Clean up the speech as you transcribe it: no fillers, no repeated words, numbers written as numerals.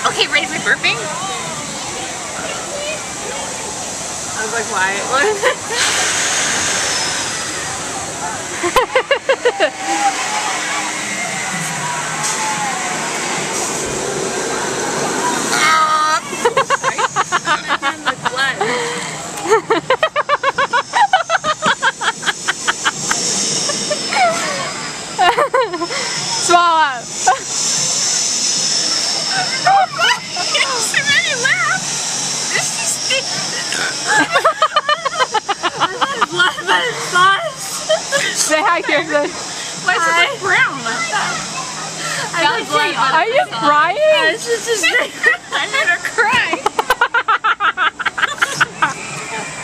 Okay, ready for burping? I was like, why? Swallow. Say hi, Kirsten. Why is it brown? Are you crying? I'm gonna cry.